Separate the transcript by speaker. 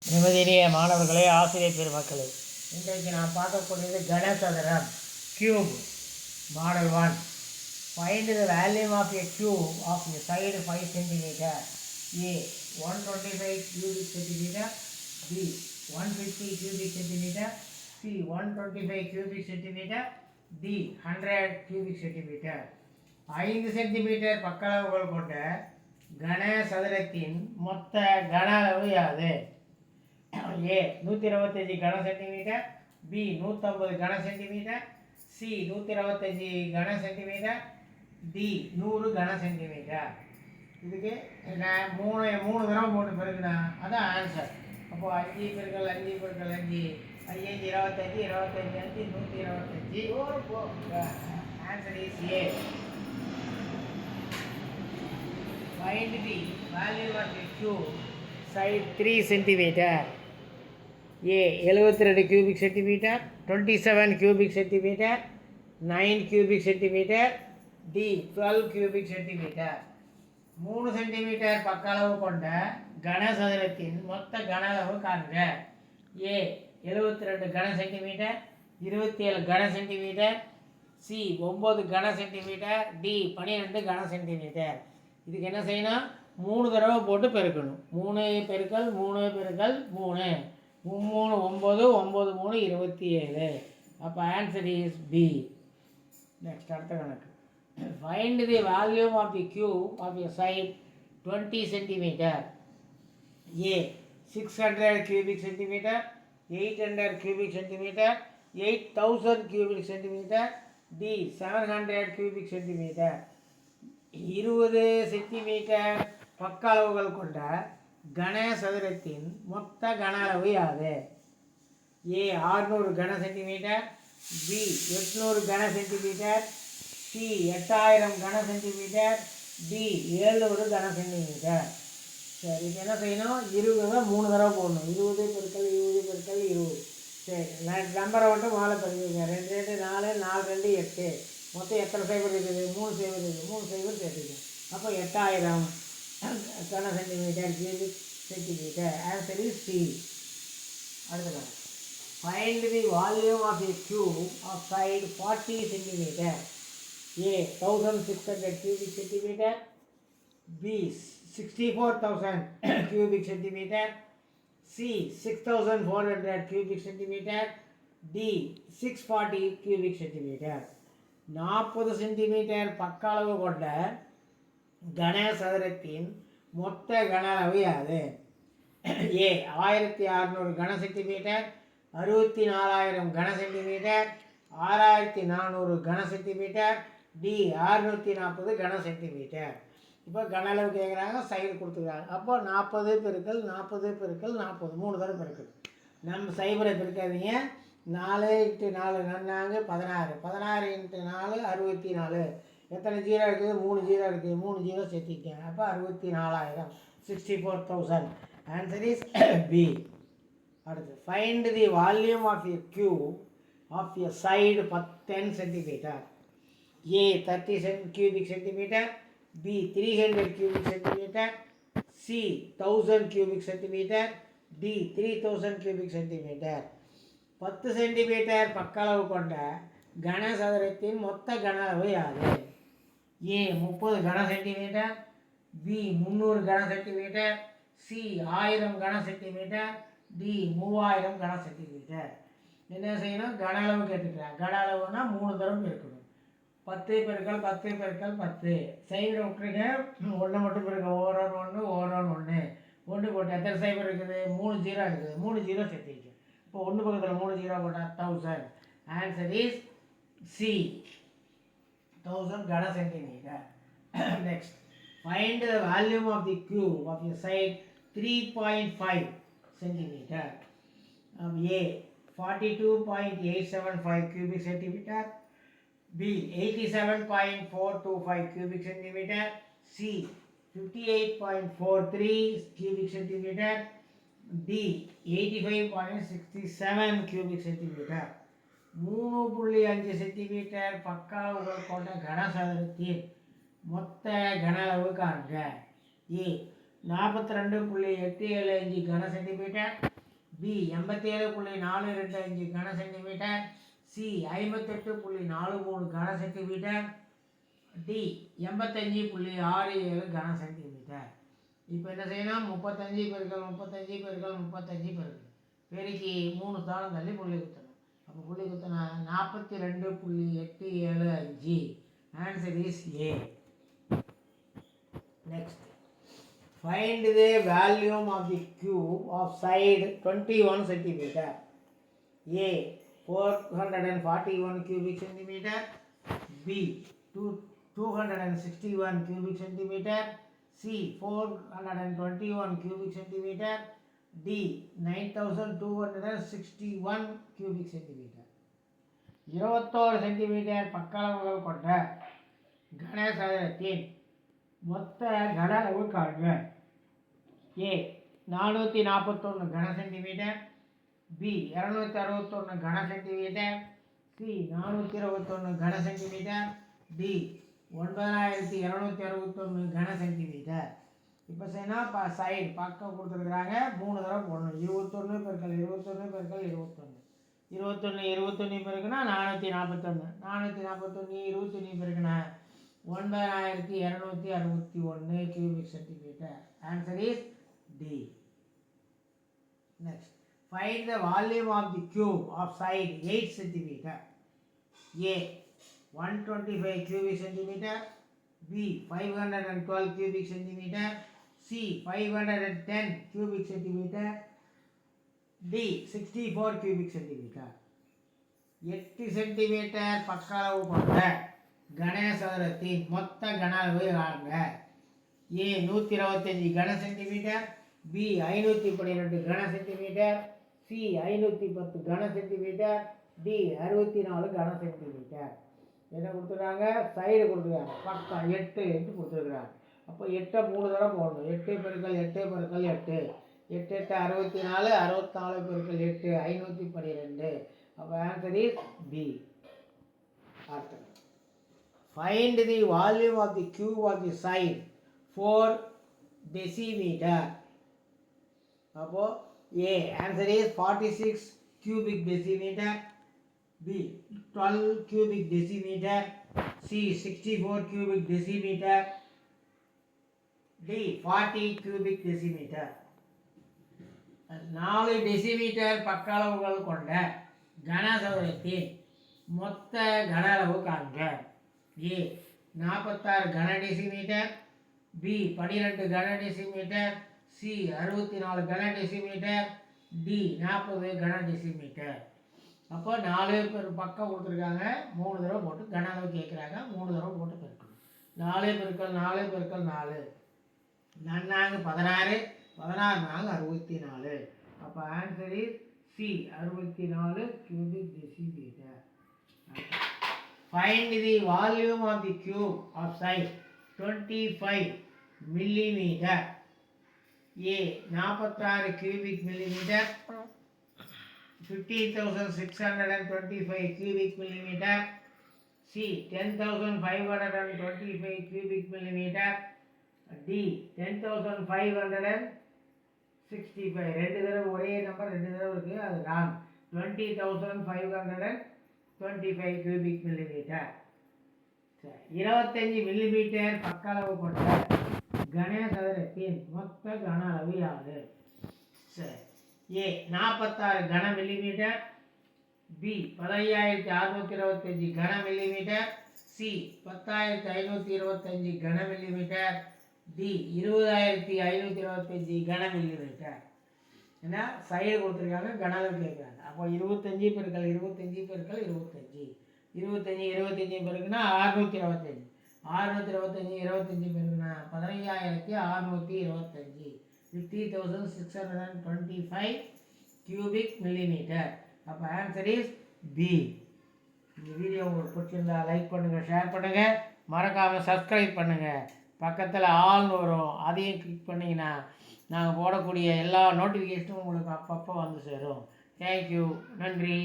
Speaker 1: நிம்மதியிலேயே மாணவர்களே, ஆசிரியர் பெருமக்களே, இன்றைக்கு நான் பார்க்கக்கூடியது கனசதுரம் cube model 1. Find the volume of a cube of a side 5 cm. A 125 cubic centimeter, B 150 cubic centimeter, C 125 cubic centimeter, D 100 cubic centimeter. 5 centimetre பக்களவுகள் கொண்ட கனசதுரத்தின் மொத்த கன அளவு யாது? A 125 கன சென்டிமீட்டர், B 150 கன சென்டிமீட்டர், C 125 கன சென்டிமீட்டர், D 100 கன சென்டிமீட்டர். இதுக்கு நான் மூணு தடவை போட்டு பெருக்குனா அதான் ஆன்சர். அப்போது 5 பெருக்கல் 5 பெருக்கல் 5 5 25 25 125. Answer is A. Find the value of a cube side 3 centimeter. A 72 cubic centimeter, 27 cubic centimeter, 9 cubic centimeter, D 12 cubic centimeter. 3 centimetre பக்களவு கொண்ட கனசதுரத்தின் மொத்த கன அளவு காண்க. A 72 கன சென்டிமீட்டர், 27 கன சென்டிமீட்டர், C 9 கன சென்டிமீட்டர், D 12 கன சென்டிமீட்டர். இதுக்கு என்ன செய்யணும்? 3 தடவை போட்டு பெருக்கணும். 3 பெருக்கல் 3 பெருக்கல் 3 3 9 9 3 27. அப்போ ஆன்சர் இஸ் பி. நெக்ஸ்ட் அடுத்த கணக்கு. Find the volume of the cube of a side 20 centimetre. A 600 cubic centimeter, 800 cubic centimeter, 8000 cubic centimeter, D 700 cubic centimeter. 20 centimetre பக்க அளவுகள் கொண்ட கனசதுரத்தின் மொத்த கன அளவு யாது? ஏ 600 கன சென்டிமீட்டர், பி 800 கன சென்டிமீட்டர், சி 8000 கன சென்டிமீட்டர், டி 700 கன சென்டிமீட்டர். சரி, இது என்ன செய்யணும்? 20 3 தடவை போடணும். 20 பெருக்கல் 20 பெருக்கல் 20. சரி, நம்பரை மட்டும் மாலை பதிவுங்க. 2 2 4 4 2 8. மொத்தம் எத்தனை சைபர் இருக்குது? 3 சைபர் இருக்குது. 3 சைபர் சேர்த்துக்கணும். அப்போ 8000 கன centimetre cubic centimetre. Answer is C. அடுத்த find the volume of a cube of side 40 centimetre. A 1600 cubic centimeter, B 64,000 cubic centimeter, C 6,400 cubic centimeter, D 640 cubic centimeter. 40 centimetre பக்க அளவு கொண்ட கனசதுரத்தின் மொத்த கன அளவு யாது? ஏ 1600 கன சென்டிமீட்டர், 64,000 கன சென்டிமீட்டர், 6,400 கன சென்டிமீட்டர், டி 640 கன சென்டிமீட்டர். இப்போ கன அளவு கேட்குறாங்க, சைடு கொடுத்துக்கிறாங்க. அப்போ 40 பெருக்கல் 40 பெருக்கல் 40 3 தடவை பெருக்கல். நம்ம சைபரை பெருக்காதீங்க. 4 × 4 நன்னாங்க 16. 16 × 4 64. எத்தனை ஜீரோ இருக்குது? 3 ஜீரோ இருக்குது. 3 ஜீரோ சேர்த்திக்கேன். அப்போ 64,000 64,000. Answer is B. அடுத்து find the volume of a cube of a side 10 centimetre. A 30 cubic centimeter, B 300 cubic centimeter, C 1000 cubic centimeter, D 3000 cubic centimeter. 10 centimetre பக்களவு கொண்ட கனசதுரத்தின் மொத்த கன அளவு யாது? ஏ 30 கன சென்டிமீட்டர், பி 300 கன சென்டிமீட்டர், சி 1000 கன சென்டிமீட்டர், டி 3000 கன சென்டிமீட்டர். என்ன செய்யணும்? கன அளவு கேட்டுக்கிறேன். கன அளவுனா 3 தடவை இருக்கணும். 10 பெருக்கல் 10 பெருக்கல் 10. சைபரை விட்டுருங்க. 1 மட்டும் பெருக்க. ஓரோன் 1 ஓரோன் 1 1 போட்டு எத்தனை சைபர் இருக்குது? 3 ஜீரோ இருக்குது. 3 ஜீரோ சேர்த்திருக்கு. இப்போ 1 பக்கத்தில் 3 ஜீரோ போட்டால் 1000. Answer is C. 1000 கன centimetre. Next find the volume of the cube of a side 3.5 centimetre. A 42.875 cubic centimeter, B 87.425 cubic centimeter, C 58.43 cubic centimeter, D 85.67 cubic centimeter. 3.5 centimetre பக்க அளவுகள் கொண்ட கனசதுரத்தின் மொத்த கன அளவு காண்க. ஏ 42.875 கன சென்டிமீட்டர், பி 87.425 கன சென்டிமீட்டர், சி 58.43 கன சென்டிமீட்டர், டி 85.67 கன சென்டிமீட்டர். இப்போ என்ன செய்யணும்? 35 பெருக்கல் 35 பெருக்கல் 35 பெருக்கி 3 ஸ்தானம் தள்ளி புள்ளி குத்தணும். அப்போ புள்ளி குத்தினா 42.875. Answer is a. Next, find the volume of the cube of side 21 centimeter. A 441 cubic centimeter, B 261 cubic centimeter, C 421 cubic centimeter, D 9261 cubic centimeter. 21 centimetre பக்களவுகள் கொண்ட கனசதுரத்தின் மொத்த கன அளவு காண்க. ஏ 441 கன சென்டிமீட்டர், பி 261 கன சென்டிமீட்டர், சி 421 கன சென்டிமீட்டர், டி 9261 கன சென்டிமீட்டர். இப்போ செய்யணா சைடு பக்கம் கொடுத்துருக்குறாங்க, 3 தடவை போடணும். 21 பெருக்கல் 21 பெருக்கல் 21 21 பெருக்குனா 441 441 21 பெருக்குனா 9261 cubic centimeter. Answer is D. Next, find the volume of the cube of side 8 centimeter. A 125 cubic centimeter, B 512 cubic centimeter, C 510 cubic centimeter, D 64 cubic centimeter. 8 centimetre பக்களவு கொண்ட கனசதுரத்தின் மொத்த கன அளவு காண்க. ஏ 125 கன சென்டிமீட்டர், பி 512 கன சென்டிமீட்டர், சி 510 கன centimetre, D 64 கன சென்டிமீட்டர். என்ன கொடுத்துருக்காங்க? சைடு கொடுத்துருக்காங்க, பக்கம் 8 என்று கொடுத்துருக்குறாங்க. அப்போ 8 3 தடவை போடணும். 8 பெருக்கல் 8 பெருக்கல் 8 8 8 64 64 பெருக்கல் 8 512. அப்போ ஆன்சர் இஸ் பி. அடுத்தது, find the volume of the cube of the side 4 decimeter. அப்போ A answer is 46 cubic decimeter, B 12 cubic decimeter, C 64 cubic decimeter, D 40 cubic decimeter. 4 decimetre பக்களவுகள் கொண்ட கனசதுரத்தின் மொத்த கன அளவு காண்க. ஏ 46 கன டெசிமீட்டர், பி 12 கன டெசிமீட்டர், சி 64 கன டெசிமீட்டர், டி 40 கன டெசிமீட்டர். அப்போ 4 பக்கம் கொடுத்துருக்காங்க, 3 தடவை போட்டு கன அளவு கேட்குறாங்க, 3 தடவை போட்டு பெருக்கணும். 4 பெருக்கல் 4 பெருக்கல் 4 4 16 16 64. அப்போ answer is C 64 cubic decimeter. Find the volume of the cube of size 25 millimeter. A 46 cubic millimeter, 15,625 cubic millimeter, C 10,525 cubic millimeter, D 10,565. 2 தடவை ஒரே நம்பர் 2 தடவை இருக்குது, அது ராங். 20,525 cubic millimeter. 25 மில்லிமீட்டர் பக்களவு கொண்ட கனசதுரத்தின் மொத்த கன அளவு யாது? ஏ 46 கன மில்லிமீட்டர், பி 15,625 கன மில்லிமீட்டர், சி 10,525 கன மில்லிமீட்டர், டி 20,525 கன மில்லிமீட்டர். ஏன்னா சைடு கொடுத்துருக்காங்க, கன அளவு கேட்குறாங்க. அப்போ 25 பெருக்கல் 25 பெருக்கல் 25 25 பெருக்குன்னா 625 625 25 பெருக்குன்னா 15,625 50,625 cubic millimeter. அப்போ ஆன்சர் இஸ் பி. இந்த வீடியோ உங்களுக்கு பிடிச்சிருந்தா லைக் பண்ணுங்கள், ஷேர் பண்ணுங்கள், மறக்காமல் சப்ஸ்கிரைப் பண்ணுங்கள். பக்கத்தில் ஆல்னு வரும், அதையும் கிளிக் பண்ணிங்கன்னா நாங்கள் போடக்கூடிய எல்லா நோட்டிஃபிகேஷனும் உங்களுக்கு அப்பப்போ வந்து சேரும். தேங்க்யூ, நன்றி.